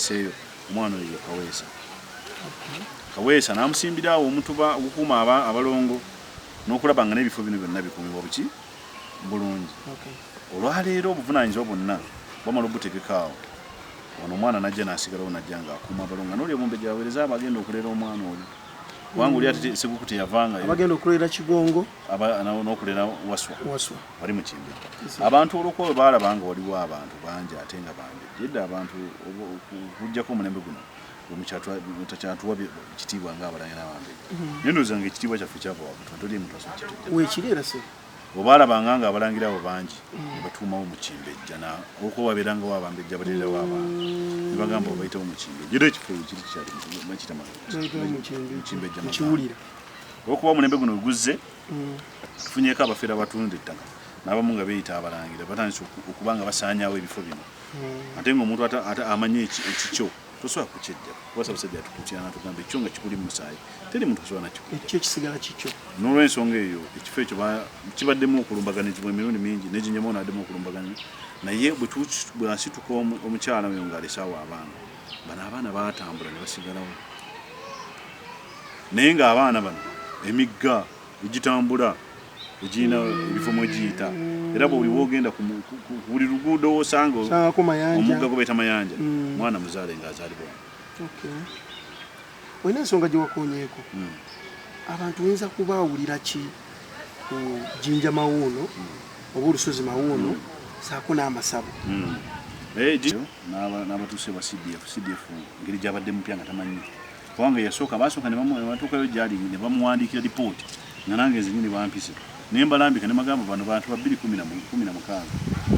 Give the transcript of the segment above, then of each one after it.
bamuteeseeyo omwana oyo Kaweesa. Kaweesa n'amusimbirawo omutuba okukuuma abalongo n'okulaba nga n'ebifo bino byonna bikuumibwa buki bulungi. Olwaleero obuvunaanyizibwa bwonna bamala obutegekaawo ono omwana najja n'asigalawo najja ng'akuuma abalongo n'oli omumbejja aweereza abagenda okuleera omwana oyo kubanga oli ate Sseguku teyavanga abagenda okuleera Kigongo n'okuleera Waswa wali mu Kimbejja. Abantu olw'okuba baalaba nga waliwo abantu bangi ate nga bambejja edda abantu okuggyako omulembe guno takyatuwa kitiibwa ng'abalangira n'abambejja. Naye ndowooza nga ekitiibwa kyaffe kyava wabuto toli muntu asokitujja weekiriera se obaalabanga nga abalangira abo bangi ne batuumawo mu Kimbejja olw'okuba babeerangawo abambejja baleerawo abantu ne bagamba obayitawo mu Kimbejja era ekifo kiri kikyali mu Kimbejja mukiwulira olw'okuba omulembe guno guzze tufunyeeko abafeera abatunda ettaka n'abamu nga beeyita abalangira batandise okuba nga basaanyaawo ebifo bino ate ng'omuntu amanye ekikyo tosobola kukyejja kuba Ssaabasajja atukuutira n'atugamba ekyo nga kikuli mu musaayi teri muntu asobola nakyo ekyo kisigala kikyo. N'olw'ensonga eyo ekifo ekyo kibaddemu okulumbaganizibwa emirundi mingi n'eginyama naddemu okulumbaganizibwa naye bw'asituka omukyala oyo ng'alesaawo abaana baatambula ne basigalawo naye ng'abaana bano emigga egitambula egirina ebifo mwe giyita era bw'oli wogenda ku buli luguudo osanga omugga gubeeta mayanja mwana muzaale ng'azaalibwa. Olina ensonga gye wakoonyeeko abantu oyinza kubaawulira ki ku Jjinja Mawuuno oba Olusozi Mawuuno saako n'amasabo n'abatuuse ba CDF ngeri gy'abadde mupya nga tamanyi kubanga basooka ne batuukayo gy'ali ne bamuwandiikira lipooti nga nange nzenyini bampise naye mbalambika ne magamba bano bantu ba 2016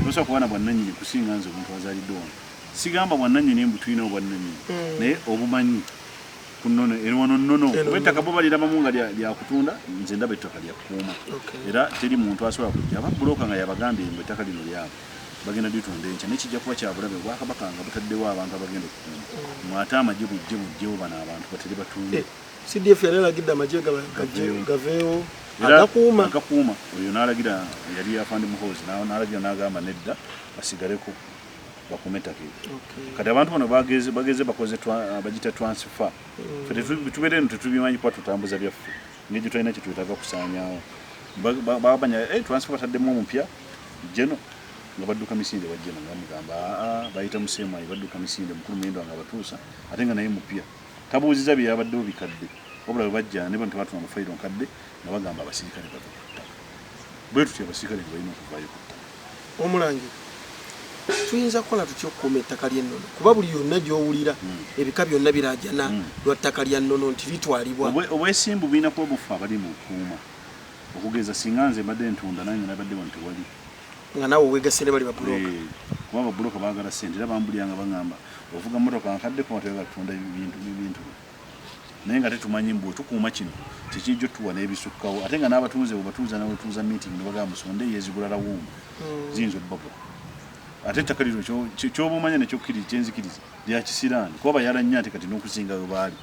tosobola kuba na bwannannyini kusinga nze omuntu azaalidde wano sigamba bwannannyini mbu tulinawo bwannannyini naye obumanyi kunono wano nnono kuba ettaka bo balirabamu nga lyakutunda nze ndaba ettaka lyakukuuma era teri muntu asobola kujja ababulooka nga yabagambye mbu ettaka lino lyabo bagenda litunda enkya nekijja kuba kyabulabe Obwakabaka nga butaddewo abantu abagenda okukuuma mwate amagye bujjewo bano abantu bateri batunde. CDF yali alagidde amagye gaveewo agakuuma oyo n'alagira yali afande muhoozi n'alagira n'agamba nedda basigaleko bakume ettaka eryo. Kati abantu bano bageze bakoze bagita transfer tubeere eno tetubimanyi kuba tutambuza byaffe ngeri tulina kye twetaaga kusaanyaawo babanya transfer bataddemu omupya jeno nga badduka misinde wajjeno nga mugamba bayita museemayi badduka misinde mukulu Muyindwa nga batuusa ate nga naye mupya tabuuziza bye yabaddewo bikadde wabula bwe bajja ne bano tebatuna mufayiro nkadde nga bagamba abasirikale bava ku ttaka bwe tutya abasirikale balina okuvaayo ku ttaka. Omulangira tuyinza kukola tutya okukuuma ettaka ly'ennono kuba buli yonna gy'owulira ebika byonna biraajana lwa ttaka lya nnono nti litwalibwa obwesimbu bulina kuba bufa abali mu kukuuma okugeza singa nze mbadde ntunda nange nabadde wano tewali nga naawe weegase ne bali babulooka kuba babulooka baagala ssente era bambulyanga baŋŋamba ovuga mmotoka nkaddeko watayagala kutunda bintu naye nga tetumanyi mbu tukuuma kino tekijja otuwa n'ebisukkawo ate nga n'abatuuze bwe batuuza n'otuuza meeting ne bagamba musonde yeezigula lawumu ziyinza obbabula ate ettaka lino ky'oba omanya nekyokkiriza kyenzikiriza lya kisiraani kuba bayala nnyo ate kati n'okusinga we baali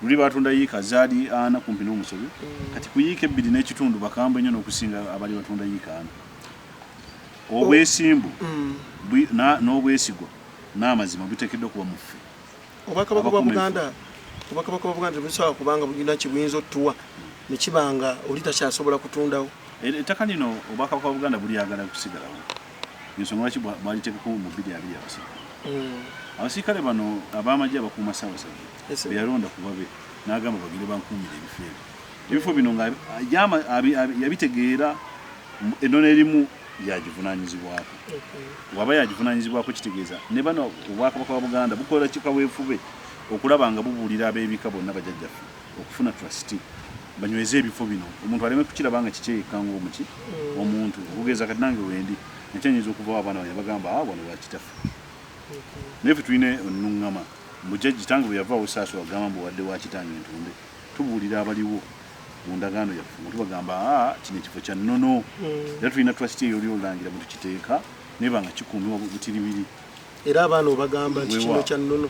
luli batunda yiika zaali 4 kumpi n'omusobi kati ku yiika 2 n'ekitundu bakambwe nnyo n'okusinga abali batunda yiika 4. Obwesimbu n'obwesigwa n'amazima biteekeddwa okuba muffe. Obwakabaka bwa Buganda busobola kubanga bulina kibuyinza otuwa ne kibanga oli takyasobola kutundawo. Ettaka lino Obwakabaka bwa Buganda bulyagala kusigalawo ensonga lwaki bwaliteekako mu 2 abasirikale bano ab'amagye abakuuma Ssaabasajja beyalonda ku babe n'agamba bagire bankuumira ebifo bino nga yabitegeera ennono erimu yagivunaanyizibwako waba yagivunaanyizibwako kitegeeza ne bano Obwakabaka bwa Buganda bukola kikaweefube okulaba nga bubuulira ab'ebika bonna bajjajjaffe okufuna trust banyweze ebifo bino omuntu aleme kukiraba nga kikyekkanga omuki omuntu okugeza kati nange wendi nekyenyinza okuvawo abaana banye bagamba wano wakitaffe naye ffe tulina ennuŋŋama mujjajji tange bwe yavaawo Saaso agamba mbu wadde wakitange ntunde tubuulira abaliwo mu ndagaano yaffe nga tubagamba kino ekifo kya nnono era tulina trust eyo oli Olulangira bwe tukiteeka naye nga kikuumibwa butiribiri era abaana obagamba nti kino kya nnono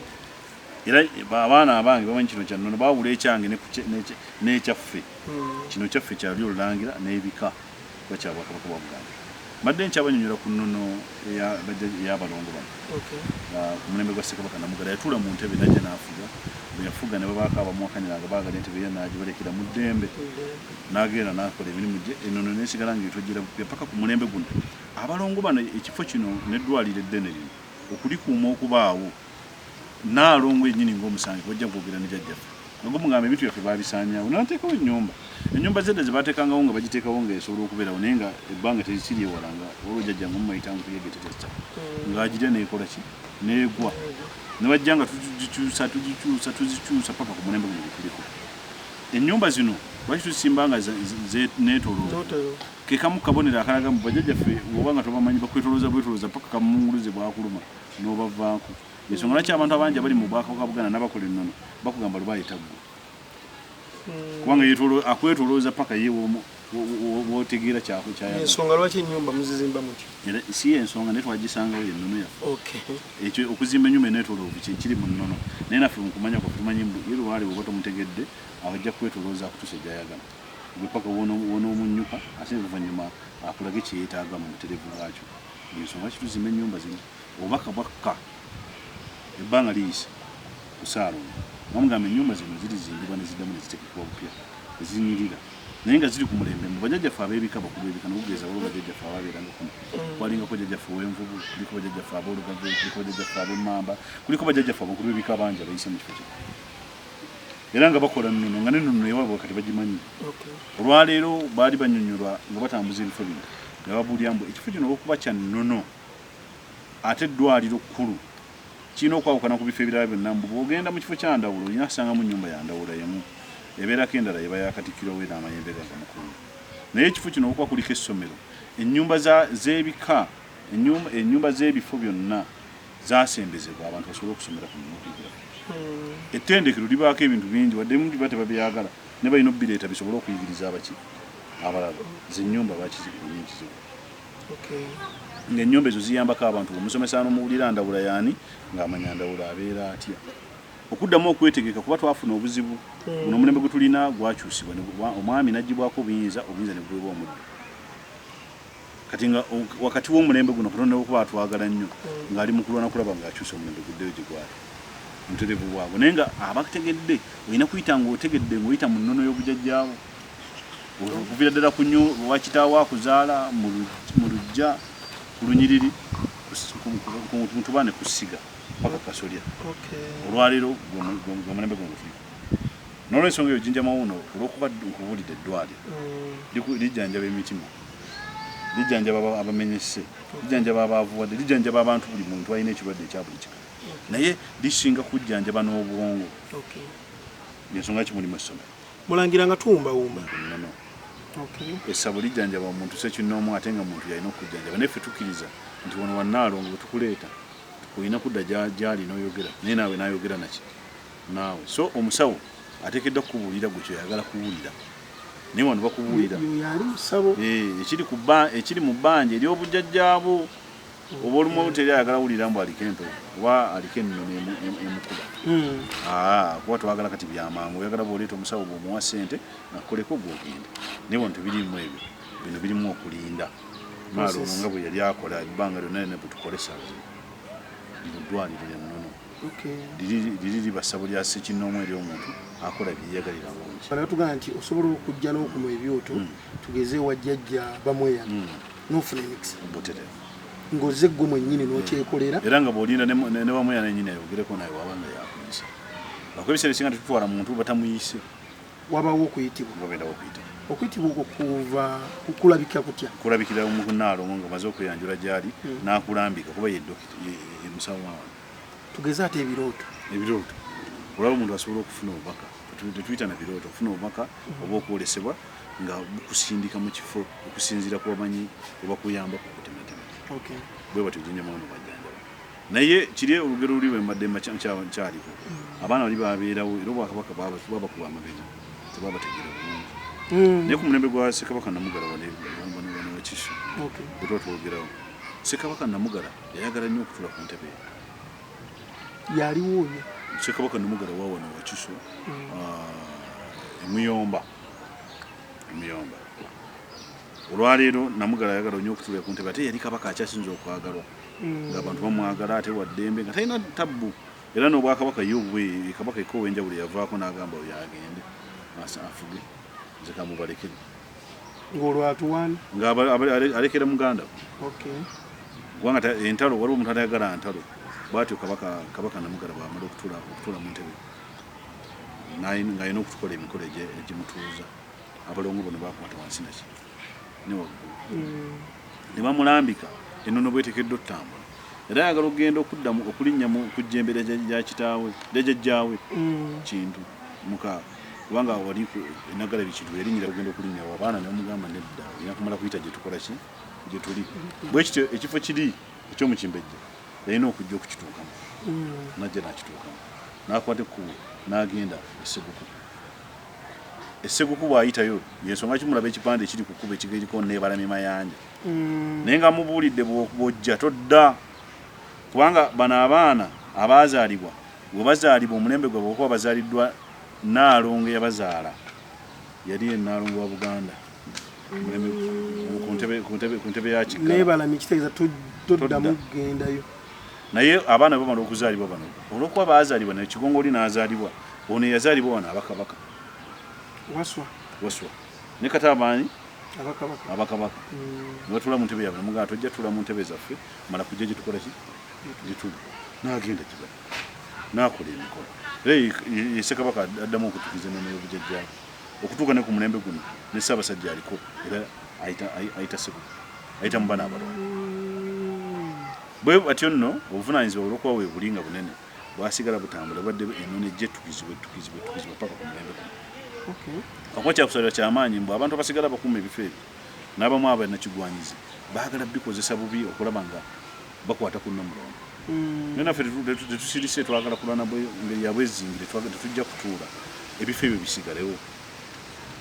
era abaana abange bamanyi kino kya nnono baawula ekyange n'ekyaffe kino kyaffe kyali Olulangira n'ebika kuba kya Bwakabaka bwa Buganda Mbadde nkyabanyonyola ku nnono y'abalongo bano. Ku mulembe gwa Ssekabaka Namugala yatuula mu ntebe najja n'afuga. Bwe yafuga ne babaako abamuwakanira nga baagala entebe ye n'agibalekera mu ddembe. N'agenda n'akola emirimu gye ennono n'esigala ng'etwejjera paka ku mulembe guno. Abalongo bano ekifo kino n'eddwaliro eddene lino okulikuuma okubaawo Naalongo yennyini ng'omusange wajja kwogera ne jjajjaffe. Ngo mugamba ebintu byaffe baabisaanyaawo n'ateekawo ennyumba. Ennyumba zedda ze baateekangawo nga bagiteekawo ng'esobola okubeerawo naye nga ebbanga terikiri ewala nga olwo jjajja nga mumayita nkuyegetetesa. Ng'agirya n'ekola ki? N'egwa. Ne bajja nga tuzikyusa paka ku mulembe guno gutuliko. Ennyumba zino lwaki tuzisimba nga neetolooza. Ke kamu kabonero akalaga mu bajjajjaffe oba nga tobamanyi bakwetolooza paka kamunguluze bwakuluma n'obavaako. Ensonga lwaki abantu abangi abali mu Bwakabaka Buganda n'abakola ennono bakugamba lubaayita ggwe. Kubanga akwetolooza paka ye w'otegeera kyayagala. Ensonga lwaki ennyumba muzizimba mutyo? Si ensonga naye twagisangawo ennono yaffe. Ekyo okuzimba ennyumba eneetoloovu kiri mu nnono. Naye naffe mu kumanya kwaffe tumanyi ye lwali oba tomutegedde ajja kwetolooza akutuusa gy'ayagala. Gwe paka wonoomunnyuka ate oluvannyuma akulage kye yeetaaga mu butereevu bwakyo. Ensonga ki tuzimba ennyumba zino obubaka bwakka ebbanga liyise ku Ssaalongo. Bamugamba ennyumba zino zirizimbibwa ne ziddamu ne ziteekebwa bupya ne zinyirira naye nga ziri ku mulembe mu bajjajjaffe ab'ebika bakulu b'ebika n'okugeeza waliwo bajjajjaffe abaabeeranga kuno. Kwalingako bajjajjaffe ow'Envubu, kuliko bajjajjaffe ab'Olugave, kuliko bajjajjaffe ab'Emmamba, kuliko bajjajjaffe abakulu b'ebika bangi abayise mu kifo kino. Era nga bakola nnono nga n'ennono ewaabwe kati bagimanyi. Olwaleero baali banyonyolwa nga batambuza ebifo bino nga babuulira mbu ekifo kino olw'okuba kya nnono ate eddwaliro kkulu kirina okwawukana ku bifo ebirala byonna mbu bw'ogenda mu kifo kya ndawulo olina kusangamu nnyumba ya ndawulo emu ebeerako endala eba yakatikkirwa we n'amayembe gagamukulu. Naye ekifo kino okuba kuliko essomero ennyumba z'ebika ennyumba z'ebifo byonna zaasembezebwa abantu basobole okusomera ku nnyumba. Ettendekero libaako ebintu bingi wadde mu biba tebabyagala ne balina obbireeta bisobole okuyigiriza abalala zennyumba bakizikunyingizo. Ng'ennyumba ezo ziyambako abantu omusomesa n'omuwulira ndawula yaani ng'amanya ndawula abeera atya. Okuddamu okwetegeka kuba twafuna obuzibu buno omulembe gwe tulina gwakyusibwa omwami n'aggyibwako obuyinza ne buweebwa omuddo. Kati nga wakati w'omulembe guno Katonda okuba atwagala nnyo ng'ali mu kulwana kulaba ng'akyusa omulembe guddeyo gye gwali mutereevu bwabwe naye nga abategedde olina kuyita ng'otegedde ng'oyita mu nnono y'obujjajjaawo okuviira ddala ku wakitaawo akuzaala mu luggya ku lunyiriri ku ntubane ku ssiga paka kasolya. Olwaleero gwe mulembe guno gutuliko n'olw'ensonga eyo Jjinja Mawuuno olw'okuba nkubulidde eddwaliro lijjanjaba emitima lijjanjaba abamenyese lijjanjaba abaavuwadde lijjanjaba abantu buli muntu alina ekirwadde ekya buli kika naye lisinga kujjanjaba n'obwongo. Ensonga ki mulimu essomero Mulangira nga tuwumbawumba essabo lijjanjaba omuntu sekinnoomu ate nga muntu yalina okujjanjaba naye ffe tukkiriza nti wano wa Naalongo tukuleeta olina kudda gy'ali n'oyogera naye naawe n'ayogera naki naawe so omusawo ateekeddwa kukubuulira gwe kyoyagala kuwulira naye wano bakubuulira ekiri mu bbanja ery'obujjajjaabo oba olumu teri ayagala wulira mbu aliko ento oba aliko ennono emukuba kuba twagala kati byamangu oyagala bw'oleeta omusawo bw'omuwa ssente nakoleko gw'ogenda naye wano tebirimu ebyo bino birimu okulinda Naalongo nga bwe yali akola ebbanga lyonna ne bwe tukolesa lino ddwaliro lya nnono liri liba ssabo lya ssekinnoomu eri omuntu akola byeyagalira bungi. Tugamba nti osobola okujja n'okunwa ebyoto tugeze wajjajja bamweya n'ofuna emikisa ng'ozze ggwe mwennyini n'okyekolera era nga bw'olinda ne bamweya nennyini ayogereko naye waba nga yakuyisa lwakuba ebiseera ebisinga tetutwala muntu batamuyise wabawo okuyitibwa wabendawo okuyita okuyitibwa okuva kulabika kutya kulabikira mu Naalongo nga maze okweyanjula gy'ali n'akulambika kuba ye musawo wawe tugeze ate ebirooto olaba omuntu asobola okufuna obubaka tetuyita na birooto okufuna obubaka oba okwolesebwa nga bukusindika mu kifo okusinziira ku bamanyi oba kuyamba ku kutematema bwe batyo Jjinja Mawuuno bajjanjaba naye kiri olugero luli bwe mbadde nkyaliko abaana bali babeerawo era Obwakabaka babakuba amabega tebabategeera bulungi naye ku mulembe gwa Ssekabaka Namugala wakiso bwe tuba twogerawo Ssekabaka Namugala yayagala nnyo okutula ku ntebe yaliwo oyo Ssekabaka Namugala wa wano wakiso emuyomba olwaleero Namugala ayagala nnyo okutulira ku ntebe ate yali kabaka akyasinza okwagalwa ng'abantu bamwagala ate waddembe nga talina tabbu era n'obwakabaka ye obwe kabaka ekoowa enjawulo yavaako n'agamba oyo agende afuge nze kamubalekere ng'olwatuwani ng'alekera muganda okay kubanga entalo waliwo omuntu atayagala ntalo bwatyo kabaka Namugala bw'amala okutuula mu ntebe ng'alina okutukola emikolo egimutuuza abalongo bano bakwata wansi naki ne waggulu ne bamulambika ennono bwetekeddwa ottambula era ayagala okugenda okuddamu okulinnya ku jjembe lya kitaawe lyajjajjaawe kintu mukaaga kubanga wali enagala bikintu yalinyira kugenda okulinnya abaana ne bamugamba nedda olina kumala kuyita gye tukola ki gye tuli bwe kityo ekifo kiri ekyomukimbejja yalina okujja okukituukamu najja nakituukamu n'akwata ekkubo n'agenda Esseguku bw'ayitayo yensonga kimulaba ekipande ekiri ku kkubo ekigiriko neebalame mayanja naye nga mubuulidde bw'ojja todda kubanga bano abaana abaazaalibwa bwe bazaalibwa omulembe gwabwe okuba bazaaliddwa Nnaalongo yabazaala yali Nnaalongo wa Buganda ku ntebe ya Kiggala neebalame kitegeeza toddamu kugendayo naye abaana bamala okuzaalibwa bano olw'okuba baazaalibwa nekigongoli n'azaalibwa ono eyazaalibwa wano abakabaka waswa ne kati abaani abakabaka nebatula mu ntebe yabwe mugamba tojja tula mu ntebe zaffe mala kujja gye tukola ki gituli n'agenda Kigali n'akola emikolo era Ssekabaka addamu okutukiza ennono y'obujjajjaawe okutuuka ne ku mulembe guno ne Ssaabasajja aliko era ayita Sseguku ayita mu bana abalongo bwe atyo nno obuvunaanyizibwa olw'okuba bwe bulinga bunene bwasigala butambula badde ennono ejja ettukizibwa paka ku mulembe guno akuba kyakusalira kyamaanyi mbu abantu abasigala bakuuma ebifo ebyo n'abamu abanakigwanyizi baagala bikozesa bubi okulaba nga bakwata ku nnomulondo naye naffe tetusirise twagala kulwana ngeri ya bwezingire tetujja kutuula ebifo ebyo bisigalewo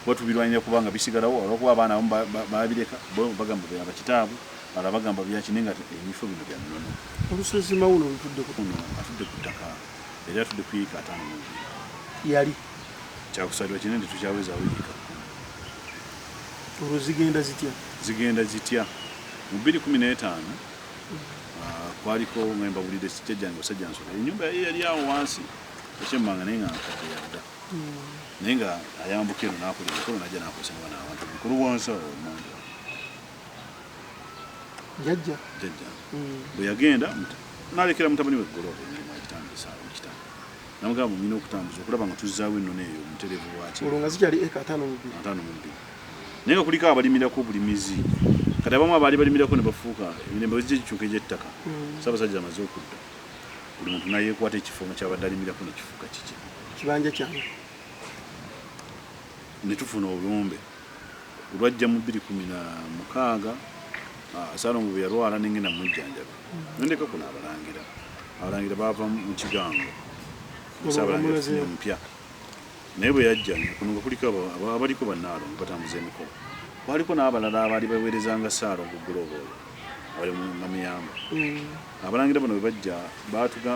kuba tubirwanyira kubanga bisigalawo olwokuba abaana abamu babireka bagamba byaba kitaabu ala bagamba byakine nga ebifo bino bya nnono Olusozi Mawuuno atudde ku ttaka era atudde kuyiika 5 yali kyakusalirwa kinene tukyawezaawo yiika olwo zigenda zitya mu 2015 kwaliko ngamba bulide sijjange basajja nsolo ennyumba yali awo wansi ekyemmanga naye nga nkadde yadda naye nga ayambuka eno n'akola emikolo najja n'akozesa n'abaana abantu mukulu wansi awo omuntu jjajja bwe yagenda n'alekera mutabani we eggolooba emirimu agitambisa ekitanda namugamba nina okutambuza okulaba nga tuzzaawo ennono eyo omutereevu bwati olwo nga zikyali eka 5 naye nga kuliko abalimirako obulimizi kati abamu abaali balimirako ne bafuuka emirembe wezija gikyuka egy'ettaka Ssaabasajja amaze okudda buli muntu nayeekwata ekifo nga kyabadde alimirako nekifuuka kiki kibanja kyange ne tufuna obulumbe olwajja mu 2016 Ssaalongo bwe yalwala nengenda mujjanjabi nendeka kuno abalangira baava mu kigango Ssaabalangira omupya naye bwe yajja kuno nga kuliko abaliko bannaalongo batambuza emikolo waliko n'abalala abaali baweerezanga Ssaalongo Global oyo abali namuyamba abalangira bano bwe bajja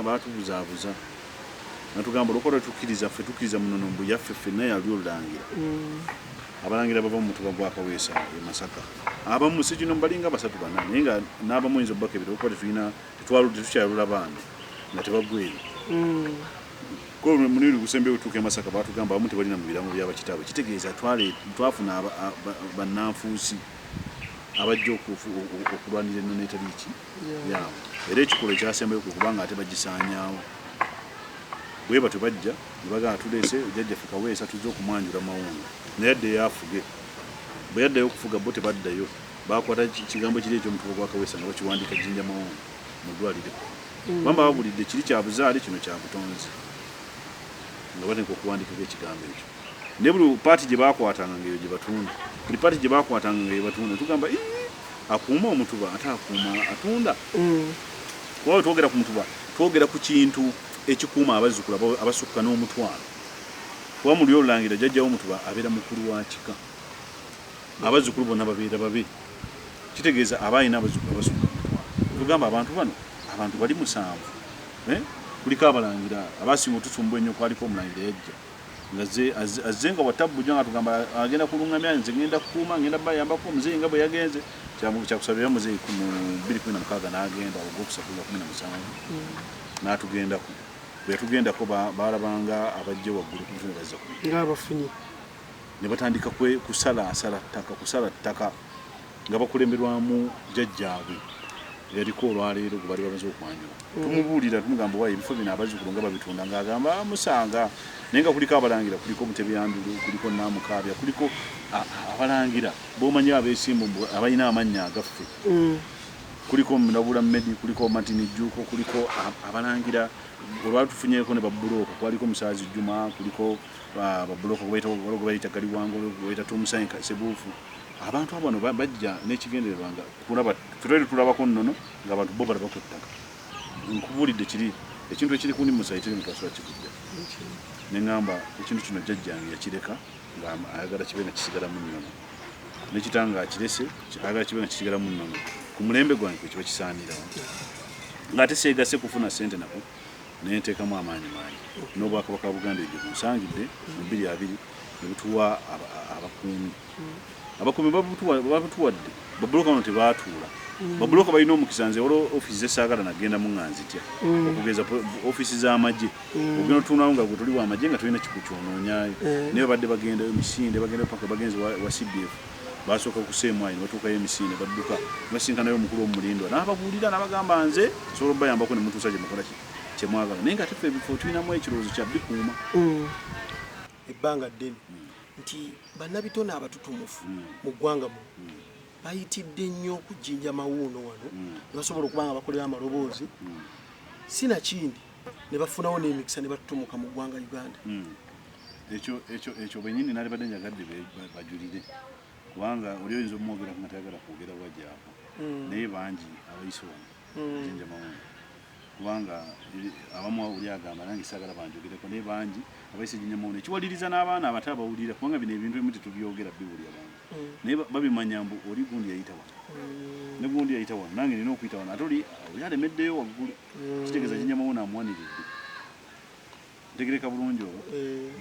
baatubuzaabuza natugamba olwokola tukkiriza ffe tukkiriza munono mbu yaffe ffenna yali olulangira abalangira bava mu mutuba gwa Kaweesa e Masaka abamu si kino balinga 3-4 naye nga n'abamu oyinza obbaka ebiro okuba tetukyalula baana nga tebaggweeri ko muniri gusembe utuke Masaka batugamba abamu tebalina mu biramu by'abakitaabwe kitegeeza twafuna bannanfuusi abajja okulwanira ennono etali ki yaabwe era ekikolo ekyasembayo kubanga ate bagisaanyaawo bwe batyo bajja ne bagamba tuleese jjajjaffe Kaweesa tuzze okumwanjula Mawuuno naye addeyo afuge bwe yaddayo okufuga bo tebaddayo bakwata kigambo kiri ekyomutuba gwa Kaweesa nga bakiwandiika Jjinja Mawuuno mu ddwaliro bamba babulidde kiri kya buzaale kino kya butonzi nga batandika okuwandikako ekigambo ekyo naye buli paati gye baakwatanga ngaeyo gye batunda buli paati gye baakwatanga ngaeyo batunda tugamba akuuma omutuba ate akuuma atunda kuba we twogera ku mutuba twogera ku kintu ekikuuma abazzukulu abasukka n'omutwalo kuba muli olulangira jjajjawo omutuba abeera mukulu wa kika abazzukulu bonna babeera babe kitegeeza abaayina abazzukulu abasukka omutwalo tugamba abantu bano abantu bali 7 kuliko abalangira abasinga otutumba ennyo kwaliko omulangira yajja ngaze azenga watabu janga tugamba agenda kulungamya nze ngenda kuuma ngenda bayamba ko muzee ngabo yagenze kya kusabira muzee ku 2016 n'agenda ogwokusabira 17 n'atugenda ku bwe tugenda ko balabanga abajje waggulu ku ntebe bazza ku ng'abafunyi ne batandika kusala ttaka nga bakulemberwamu jjajjaabwe yaliko olwaleero gwe bali bamaze okwanjula tumubuulira tumugamba wayi ebifo bino abazzukulu nga babitunda ng'agamba musanga naye nga kuliko abalangira kuliko Mutebyandulu kuliko Namukaabya kuliko abalangira b'omanyi abeesimbu abalina amannya agaffe kuliko Nabula Mmedi kuliko Martin Jjuuko kuliko abalangira olwatufunyeeko ne babbulooka kwaliko Musaazi Juma kuliko babbulooka gwe bayita Galiwango gwe bayita Tumusanka Sebuufu abantu abano bajja n'ekigendererwa nga tulabako nnono ng'abantu bo balaba ku ttaka nkubuulidde kiri ekintu ekiri kundi musayitire mutwasobola kikujja neŋŋamba ekintu kino jjajjange yakireka ng'ayagala kibe nga kisigalamu nnono n'ekitanga akirese ayagala kibe nga kisigalamu nnono ku mulembe gwange kwe kiba kisaanirawo ng'ate seegase kufuna ssente nako naye nteekamu amaanyi n'obwakabaka bwa Buganda ebyo bunsangidde mu 2020 ne butuwa abakuumi babutuwadde babbulooka bano tebaatuula babbulooka balina omukisa nze olwo ofiisi zesaagala nagenda mu nga nzitya okugeza ofiisi z'amagye ogenda otuunawo nga gwe tuli w'amagye nga tulina kikukyonoonyaayo naye babadde bagendayo emisinde bagenda paka bagenzi wa CDF basooka kuseemwayi ne batuukayo emisinde badduka basinkanayo omukulu w'omulindwa n'ababuulira n'abagamba nze nsobola obayambako ne mutuusa gye mukola kyemwagala naye nga tefe ebifo tulinamu ekirowoozo kya bikuuma ebbanga ddene nti bannabitone abatutumufu mu ggwanga mu bayitidde nnyo okujjinja Mawuuno wano ne basobola okuba nga bakolera amaloboozi sinakindi ne bafunawo n'emikisa ne batutumuka mu ggwanga Uganda ekyo bwennyini naali badde njagadde bajulire kubanga oli oyinza omwogerako nga tayagala kwogera wajjaako naye bangi abayise wano jinja Mawuuno kubanga abamu oli agamba nange saagala banjogereko naye bangi abayise jinja Mawuuno ekiwaliriza n'abaana abato abawulira kubanga bino ebintu ebimu tetubyogera biwulira abantu naye babimanya mbu oli gundi yayita wano ne gundi yayita wano nange nina okuyita wano ate oli alemeddeyo waggulu kitegeeza jinja Mawuuno amuwaniridde ntegereka bulungi olwo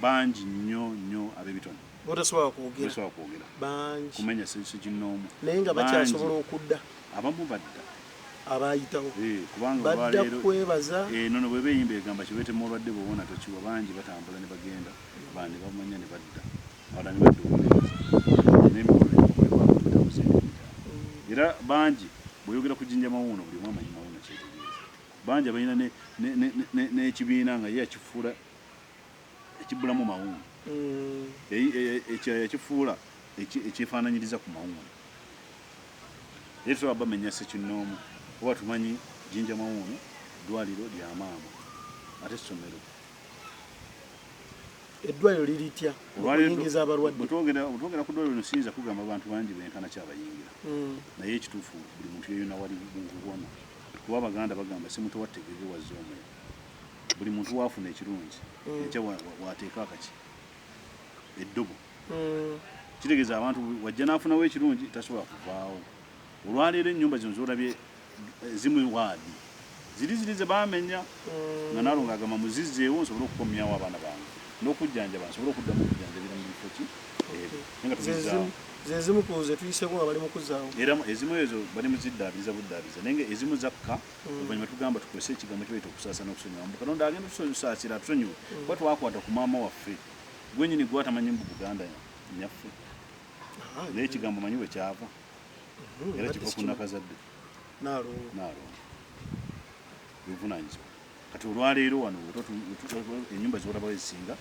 bangi nnyo ab'ebitone botasobola kwogera bangi kumenya sikinnoomu naye nga bakyasobola okudda abamu badda abayitawo kubanga badda kwebaza nono bwe beeyimba egamba kibeete mu olwadde bwobona tokiwa bangi batambula ne bagenda bandi bamanya ne badda abalala ne badda n'emikolo era bangi bweyogera ku Jinja Mawuuno buli omu amanyi Mawuuno kyetegeeza bangi abalina n'ekibiina nga ye yakifuula ekibbulamu Mawuuno yakifuula ekyefaananyiriza ku Mawuuno naye tusobola bamenya sekinnoomu oba tumanyi Jinja Mawuuno ddwaliro lya maama ate essomero eddwaliro liritya okuyingiza abalwadde bwetwogera ku ddwaliro lino siyinza kugamba abantu bangi benkana kyabayingira naye ekituufu buli muntu yeyona wali bubona kuba Abaganda bagamba simuto wattegege wazza omuliro buli muntu waafuna ekirungi ekya wateeka akaki eddobo kitegeeza abantu wajja n'afunawo ekirungi tasobola kuvaawo olwaleero ennyumba zino zolabye zimu waadi ziri ze baamenya nga naalo ng'agamba muzizzeewo nsobole okukomyawo abaana bange n'okujjanjaba nsobole okuddamu okujjanjabira mu bifo ki nga tuzizaawo zezimu ku ze tuyiseko nga bali mu kuzzaawo era ezimu ezo bali mu ziddaabiriza buddaabiriza naye nga ezimu zakka oluvannyuma tugamba tukozese ekigambo kibaita okusaasa n'okusonyiwa mbu Katonda agenda tusaasira atusonyiwe kuba twakwata ku maama waffe gwenyini gwatamanyi mbu Buganda nyaffe naye ekigambo manyi bwe kyava era kiva ku nnakazadde naalongo bivunaanyizibwa kati olwaleero wano ennyumba zolaba ezisinga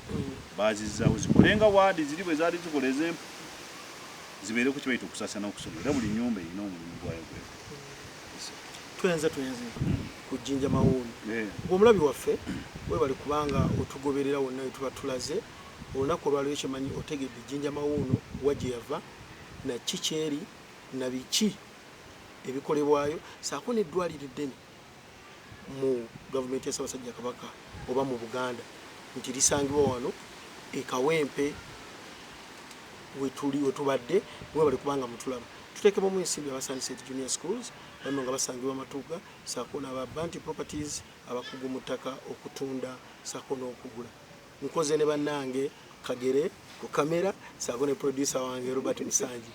bazizzaawo zikolenga waadi ziri bwe zaali zikola ez'empu zibeere ku kibaita okusaasa n'okusomera era buli nnyumba erina omulimu gwayo gwe twenze ku Jinja Mawuuno omulabi waffe webali kubanga otugoberera wonna we tuba tulaze olunaku olwaliwo kyemanyi otegedde Jinja Mawuuno wagye yava na kikyeri na biki ebikolebwayo saako n'eddwaliro eddene mu gavumenti ya Ssaabasajja Kabaka oba mu Buganda nti lisangibwa wano ekawempe wetubadde mwe bali kubanga mutulaba tuteekemu ensimbi abasandise junior schools bano nga basangibwa Matuga saako n'aba Banti Properties abakugu mu ttaka okutunda saako n'okugula nkoze ne bannange Kagere ku kamera saako ne producer wange Robert Musanji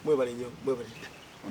mwebale nnyo mwebale